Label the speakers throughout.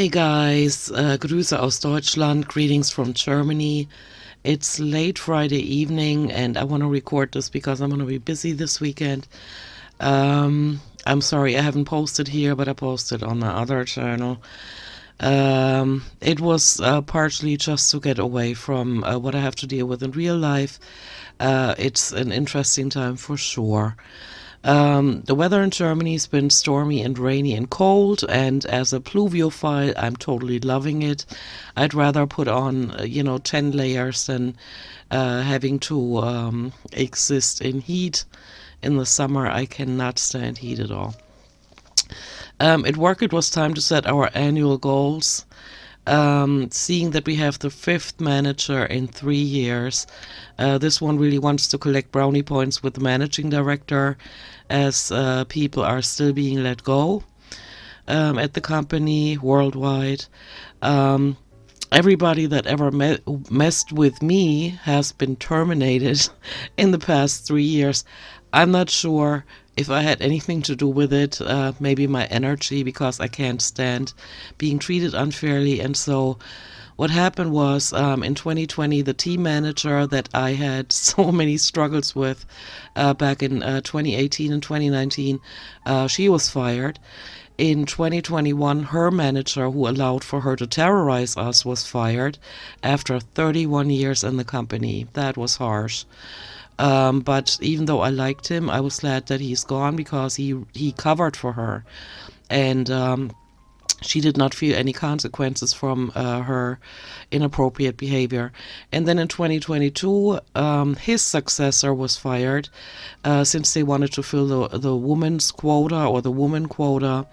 Speaker 1: Hey guys, Grüße aus Deutschland, greetings from Germany. It's late Friday evening and I want to record this because I'm going to be busy this weekend. I'm sorry I haven't posted here, but I posted on my other channel. It was partially just to get away from what I have to deal with in real life. It's an interesting time for sure. The weather in Germany has been stormy and rainy and cold, and as a pluviophile, I'm totally loving it. I'd rather put on, 10 layers than having to exist in heat. In the summer, I cannot stand heat at all. At work, it was time to set our annual goals. Seeing that we have the fifth manager in 3 years, this one really wants to collect brownie points with the managing director as people are still being let go at the company worldwide. Everybody that ever messed with me has been terminated in the past 3 years. I'm not sure if I had anything to do with it, maybe my energy, because I can't stand being treated unfairly. And so what happened was in 2020, the team manager that I had so many struggles with back in 2018 and 2019, she was fired. In 2021, her manager, who allowed for her to terrorize us, was fired after 31 years in the company. That was harsh. But even though I liked him, I was glad that he's gone because he covered for her. And she did not feel any consequences from her inappropriate behavior. And then in 2022, his successor was fired since they wanted to fill the woman's quota or the woman quota.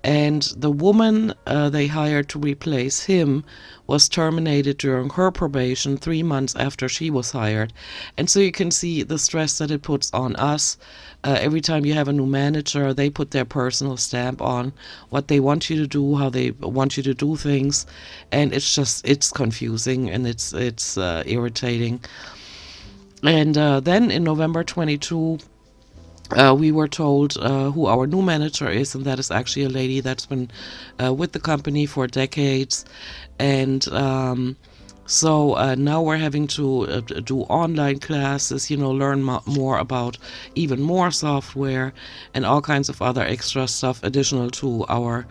Speaker 1: And the woman they hired to replace him was terminated during her probation 3 months after she was hired. And so you can see the stress that it puts on us. Every time you have a new manager, they put their personal stamp on what they want you to do, how they want you to do things. And it's confusing and it's irritating. And then in November 22, we were told who our new manager is, and that is actually a lady that's been with the company for decades. And so now we're having to do online classes, learn more about even more software and all kinds of other extra stuff additional to our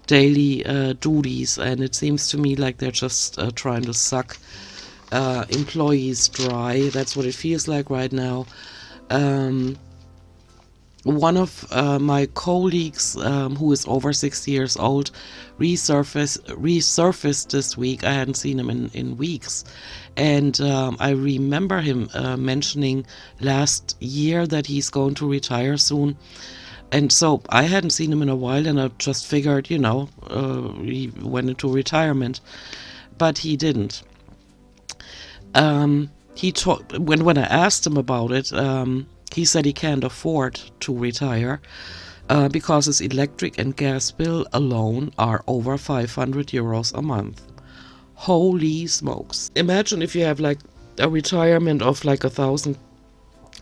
Speaker 1: daily duties. And it seems to me like they're just trying to suck employees dry. That's what it feels like right now. One of my colleagues, who is over 60 years old, resurfaced this week. I hadn't seen him in weeks. And I remember him mentioning last year that he's going to retire soon. And so I hadn't seen him in a while, and I just figured, he went into retirement. But he didn't. When I asked him about it, he said he can't afford to retire because his electric and gas bill alone are over 500 euros a month. Holy smokes. Imagine if you have like a retirement of like 1,000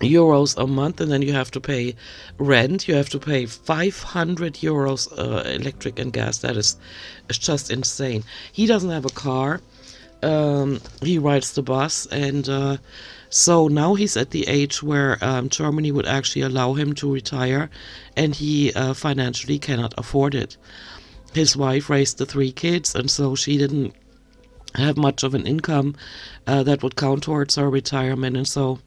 Speaker 1: euros a month, and then you have to pay rent, you have to pay 500 euros electric and gas. It's just insane. He doesn't have a car. He rides the bus, and so now he's at the age where Germany would actually allow him to retire, and he financially cannot afford it. His wife raised the 3 kids, and so she didn't have much of an income that would count towards her retirement, and so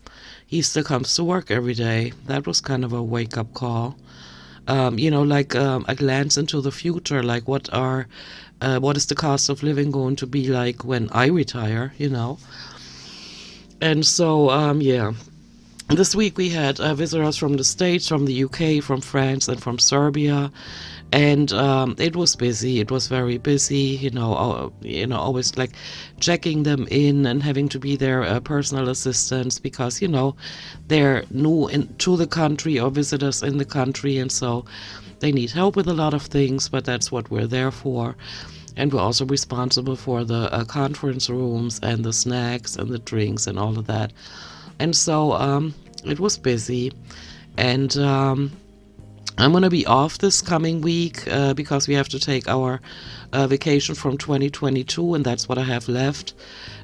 Speaker 1: he still comes to work every day. That was kind of a wake-up call. A glance into the future, like what is the cost of living going to be like when I retire, And so, this week we had visitors from the States, from the UK, from France, and from Serbia. And it was busy. It was very busy, always like checking them in and having to be their personal assistants because, they're new to the country or visitors in the country. And so they need help with a lot of things, but that's what we're there for. And we're also responsible for the conference rooms and the snacks and the drinks and all of that. And so it was busy. And I'm going to be off this coming week because we have to take our vacation from 2022, and that's what I have left.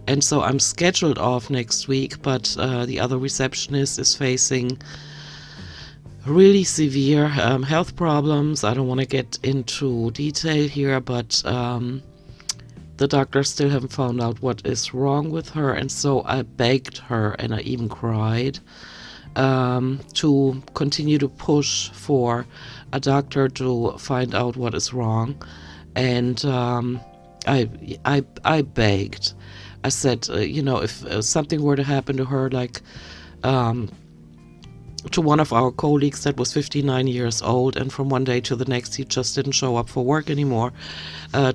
Speaker 1: And so I'm scheduled off next week, but the other receptionist is facing really severe health problems. I don't want to get into detail here, but the doctors still haven't found out what is wrong with her. And so I begged her, and I even cried, to continue to push for a doctor to find out what is wrong. And I begged. I said, if something were to happen to her, like to one of our colleagues that was 59 years old, and from one day to the next he just didn't show up for work anymore.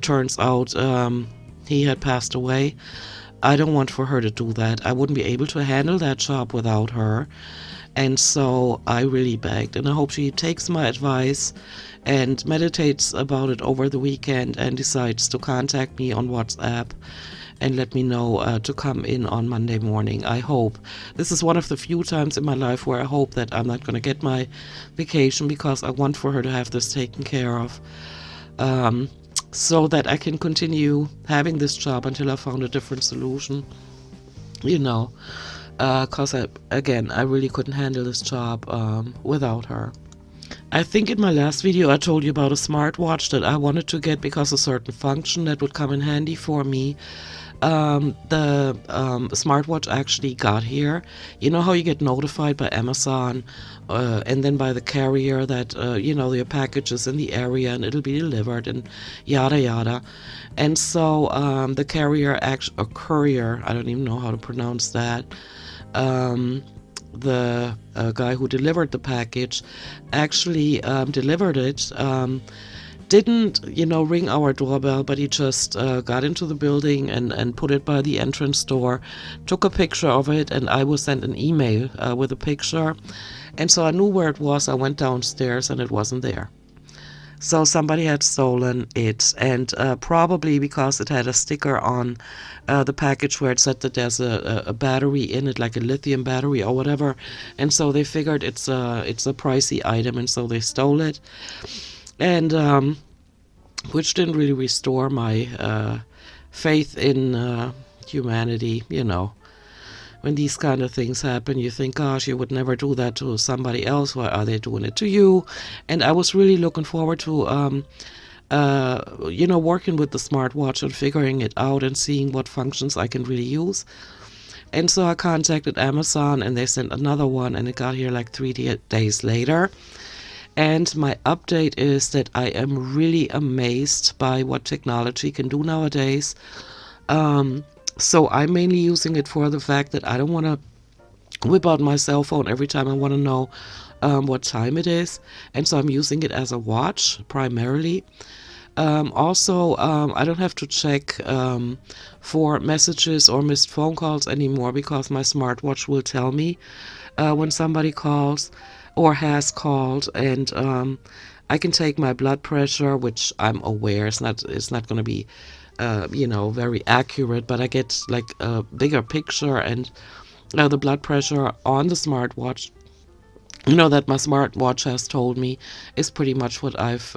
Speaker 1: Turns out he had passed away. I don't want for her to do that. I wouldn't be able to handle that job without her. And so I really begged, and I hope she takes my advice and meditates about it over the weekend and decides to contact me on WhatsApp and let me know to come in on Monday morning. I hope. This is one of the few times in my life where I hope that I'm not going to get my vacation, because I want for her to have this taken care of, so that I can continue having this job until I found a different solution, because I really couldn't handle this job without her. I think in my last video I told you about a smartwatch that I wanted to get because a certain function that would come in handy for me. The smartwatch actually got here. You know how you get notified by Amazon and then by the carrier that your package is in the area and it'll be delivered and yada yada. And so the courier, I don't even know how to pronounce that, the guy who delivered the package actually delivered it. Didn't ring our doorbell, but he just got into the building and put it by the entrance door, took a picture of it, and I was sent an email with a picture. And so I knew where it was. I went downstairs and it wasn't there. So somebody had stolen it, and probably because it had a sticker on the package where it said that there's a battery in it, like a lithium battery or whatever, and so they figured it's a pricey item, and so they stole it, and which didn't really restore my faith in humanity. When these kind of things happen, you think, gosh, you would never do that to somebody else. Why are they doing it to you? And I was really looking forward to, working with the smartwatch and figuring it out and seeing what functions I can really use. And so I contacted Amazon, and they sent another one, and it got here like 3 days later. And my update is that I am really amazed by what technology can do nowadays. So I'm mainly using it for the fact that I don't want to whip out my cell phone every time I want to know what time it is. And so I'm using it as a watch primarily. Also, I don't have to check for messages or missed phone calls anymore, because my smartwatch will tell me when somebody calls or has called, and I can take my blood pressure, which I'm aware it's not going to be very accurate, but I get like a bigger picture, and the blood pressure on the smartwatch, that my smartwatch has told me, is pretty much what I've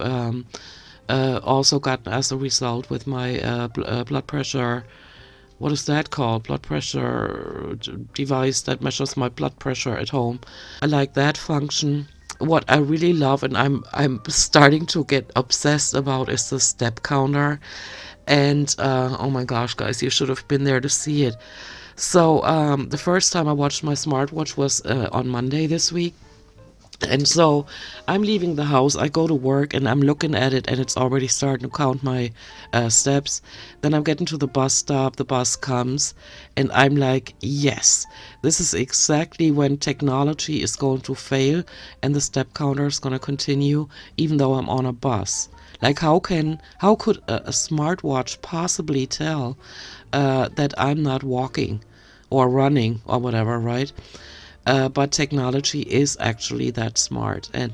Speaker 1: also gotten as a result with my blood pressure. What is that called? Blood pressure device that measures my blood pressure at home. I like that function. What I really love, and I'm starting to get obsessed about, is the step counter. And oh my gosh, guys, you should have been there to see it. So the first time I watched my smartwatch was on Monday this week. And so I'm leaving the house, I go to work, and I'm looking at it, and it's already starting to count my steps. Then I'm getting to the bus stop, the bus comes, and I'm like, yes, this is exactly when technology is going to fail and the step counter is going to continue even though I'm on a bus. Like, how could a smartwatch possibly tell that I'm not walking or running or whatever, right? But technology is actually that smart. And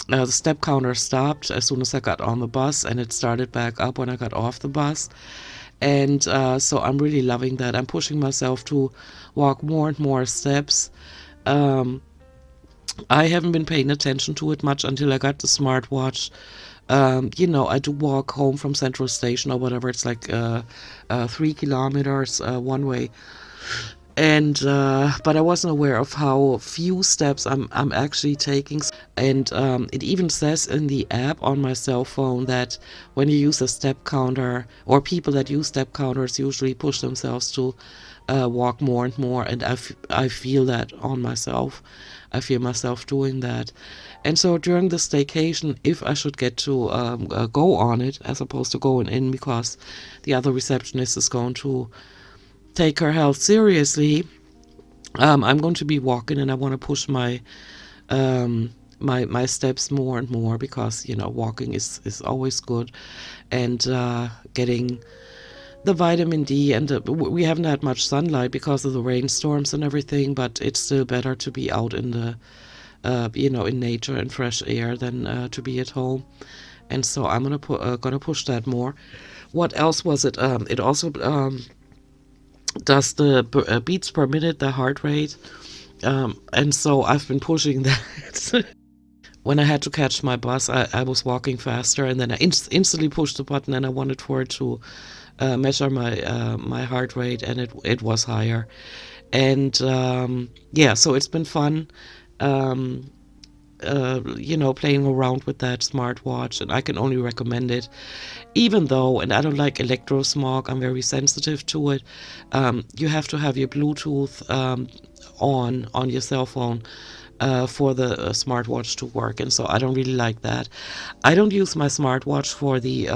Speaker 1: the step counter stopped as soon as I got on the bus, and it started back up when I got off the bus. And so I'm really loving that. I'm pushing myself to walk more and more steps. I haven't been paying attention to it much until I got the smartwatch. I do walk home from Central Station or whatever. It's like 3 kilometers one way, and but I wasn't aware of how few steps I'm actually taking. And it even says in the app on my cell phone that when you use a step counter, or people that use step counters usually push themselves to walk more and more, and I feel that on myself. I feel myself doing that. And so during the staycation, if I should get to go on it as opposed to going in because the other receptionist is going to take her health seriously, I'm going to be walking, and I want to push my steps more and more, because walking is always good, and getting the vitamin D, and we haven't had much sunlight because of the rainstorms and everything, but it's still better to be out in the in nature and fresh air than to be at home. And so I'm gonna push that more. What else was it? It also does the beats per minute, the heart rate, and so I've been pushing that. When I had to catch my bus, I was walking faster, and then I instantly pushed the button, and I wanted for it to measure my heart rate, and it was higher. And yeah, so it's been fun. Um, Playing around with that smartwatch, and I can only recommend it. Even though, and I don't like electro smog, I'm very sensitive to it. You have to have your Bluetooth on your cell phone for the smartwatch to work, and so I don't really like that. I don't use my smartwatch for the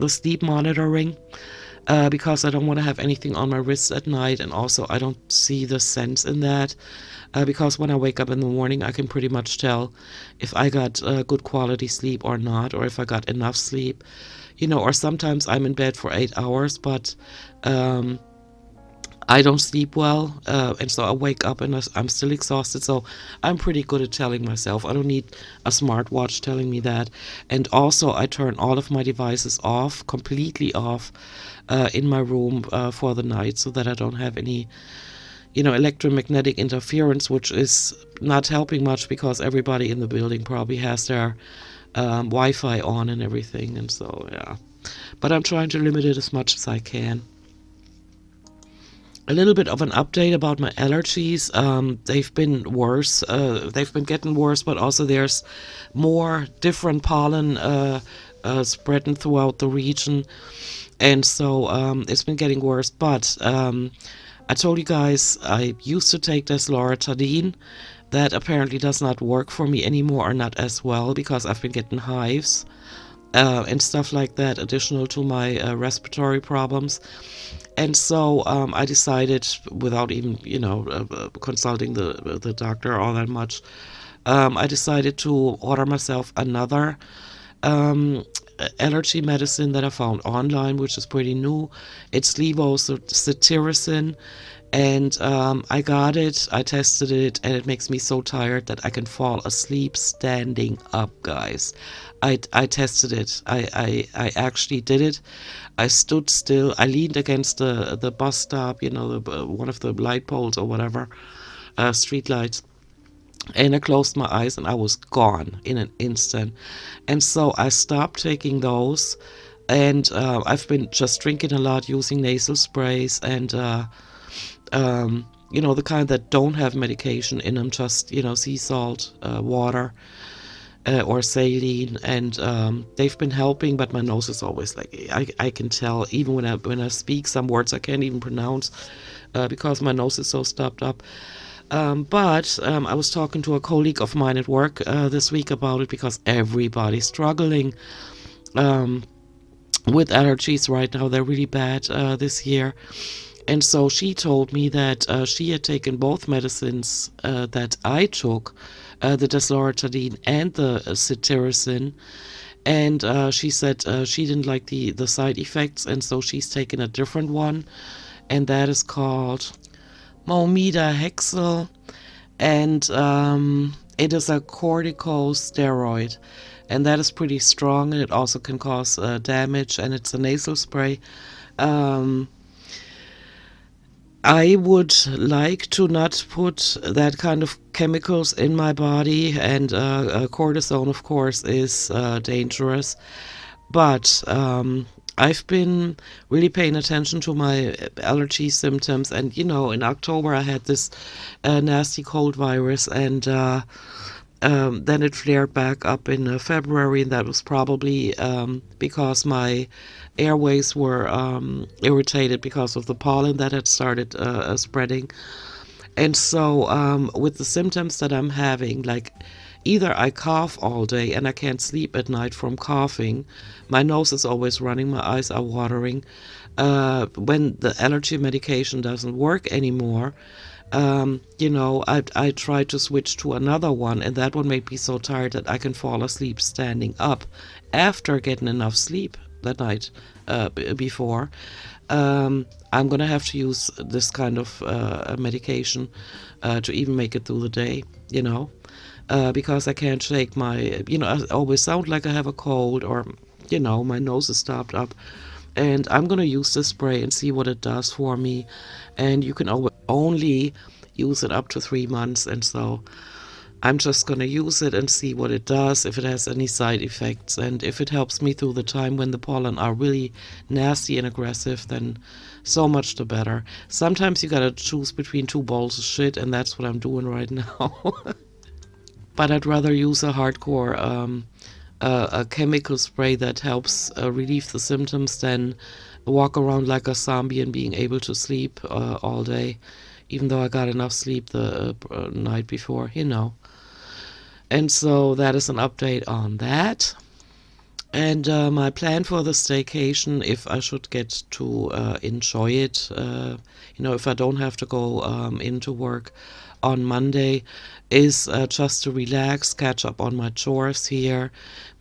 Speaker 1: sleep monitoring, because I don't want to have anything on my wrist at night, and also I don't see the sense in that, because when I wake up in the morning, I can pretty much tell if I got good quality sleep or not, or if I got enough sleep, or sometimes I'm in bed for 8 hours, but um, I don't sleep well, and so I wake up and I'm still exhausted. So I'm pretty good at telling myself. I don't need a smartwatch telling me that. And also, I turn all of my devices off, completely off, in my room for the night, so that I don't have any, electromagnetic interference, which is not helping much because everybody in the building probably has their Wi-Fi on and everything. And so, yeah. But I'm trying to limit it as much as I can. A little bit of an update about my allergies. They've been worse. They've been getting worse, but also there's more different pollen spreading throughout the region, and so it's been getting worse. But I told you guys I used to take this loratadine. That apparently does not work for me anymore, or not as well, because I've been getting hives and stuff like that, additional to my respiratory problems. And so I decided, without even, consulting the doctor all that much, I decided to order myself another um, allergy medicine that I found online, which is pretty new. It's levocetirizine, and I got it, I tested it, and it makes me so tired that I can fall asleep standing up, guys. I tested it. I actually did it. I stood still. I leaned against the bus stop, one of the light poles or whatever, street lights, and I closed my eyes, and I was gone in an instant. And so I stopped taking those, and I've been just drinking a lot, using nasal sprays, and the kind that don't have medication in them, just sea salt, water, or saline, and they've been helping. But my nose is always like, I can tell, even when I speak some words I can't even pronounce, because my nose is so stopped up. But I was talking to a colleague of mine at work this week about it, because everybody's struggling with allergies right now. They're really bad this year. And so she told me that she had taken both medicines that I took, the desloratadine and the cetirizine, and she said she didn't like the side effects, and so she's taken a different one, and that is called Momida, and it is a corticosteroid, and that is pretty strong, and it also can cause damage, and it's a nasal spray. Um, I would like to not put that kind of chemicals in my body, and cortisone, of course, is dangerous. But I've been really paying attention to my allergy symptoms, and in October I had this nasty cold virus, and then it flared back up in February, and that was probably because my airways were irritated because of the pollen that had started spreading. And so, with the symptoms that I'm having, like either I cough all day and I can't sleep at night from coughing, my nose is always running, my eyes are watering. When the allergy medication doesn't work anymore, I try to switch to another one, and that one made me so tired that I can fall asleep standing up after getting enough sleep that night before. I'm gonna have to use this kind of medication to even make it through the day, because I can't shake my, I always sound like I have a cold, or, my nose is stopped up. And I'm gonna use this spray and see what it does for me. And you can only use it up to 3 months, and so I'm just gonna use it and see what it does, if it has any side effects, and if it helps me through the time when the pollen are really nasty and aggressive, then so much the better. Sometimes you gotta choose between two bowls of shit, and that's what I'm doing right now. But I'd rather use a hardcore a chemical spray that helps relieve the symptoms than walk around like a zombie and being able to sleep all day, even though I got enough sleep the night before, And so that is an update on that. And my plan for the staycation, if I should get to enjoy it, if I don't have to go into work on Monday, is just to relax, catch up on my chores here,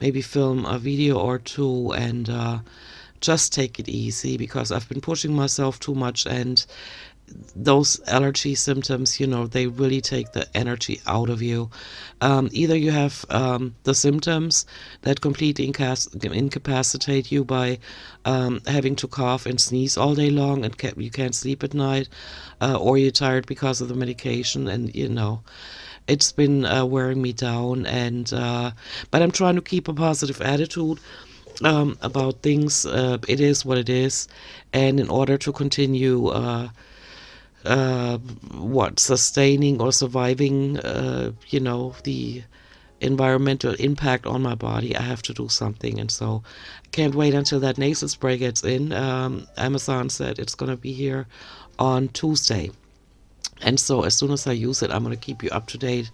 Speaker 1: maybe film a video or two, and just take it easy, because I've been pushing myself too much, and those allergy symptoms, they really take the energy out of you. Either you have the symptoms that completely incapacitate you by having to cough and sneeze all day long, and you can't sleep at night, or you're tired because of the medication, and it's been wearing me down. And but I'm trying to keep a positive attitude about things. It is what it is, and in order to continue sustaining or surviving, the environmental impact on my body, I have to do something. And so I can't wait until that nasal spray gets in. Amazon said it's going to be here on Tuesday. And so as soon as I use it, I'm going to keep you up to date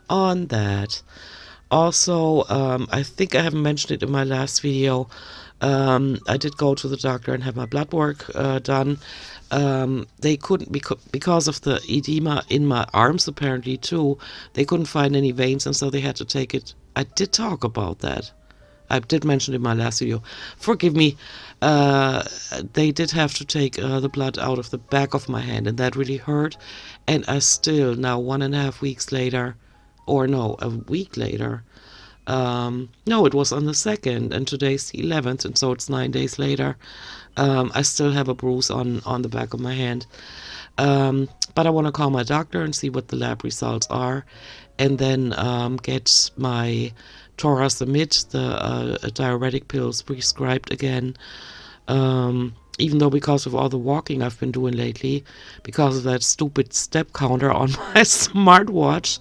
Speaker 1: on that. Also, I think I haven't mentioned it in my last video. I did go to the doctor and have my blood work done. They couldn't, because of the edema in my arms apparently too, they couldn't find any veins, and so they had to take it. I did talk about that. I did mention it in my last video. Forgive me. They did have to take the blood out of the back of my hand, and that really hurt. And I still, now 1.5 weeks later, or no, a week later, no, it was on the 2nd, and today's the 11th, and so it's 9 days later. I still have a bruise on the back of my hand. But I want to call my doctor and see what the lab results are, and then get my Torasamid, the diuretic pills, prescribed again. Even though, because of all the walking I've been doing lately, because of that stupid step counter on my smartwatch,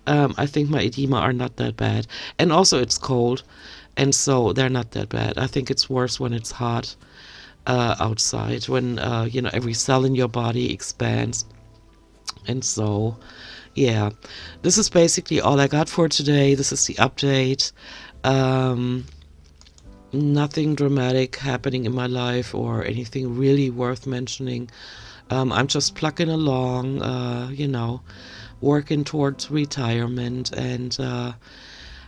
Speaker 1: I think my edema are not that bad. And also it's cold, and so they're not that bad. I think it's worse when it's hot outside, when every cell in your body expands. And so, yeah, this is basically all I got for today. This is the update. Nothing dramatic happening in my life or anything really worth mentioning. I'm just plugging along, working towards retirement, and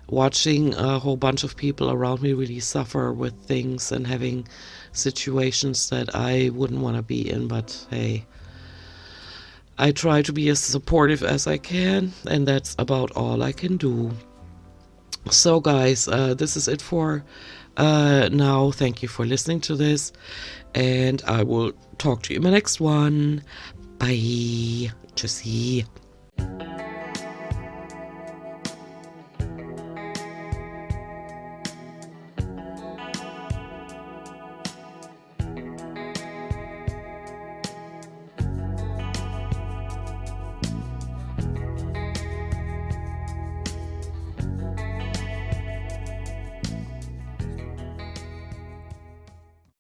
Speaker 1: watching a whole bunch of people around me really suffer with things and having situations that I wouldn't want to be in. But hey, I try to be as supportive as I can, and that's about all I can do. So guys, this is it for now. Thank you for listening to this, and I will talk to you in my next one. Bye. Tschüssi.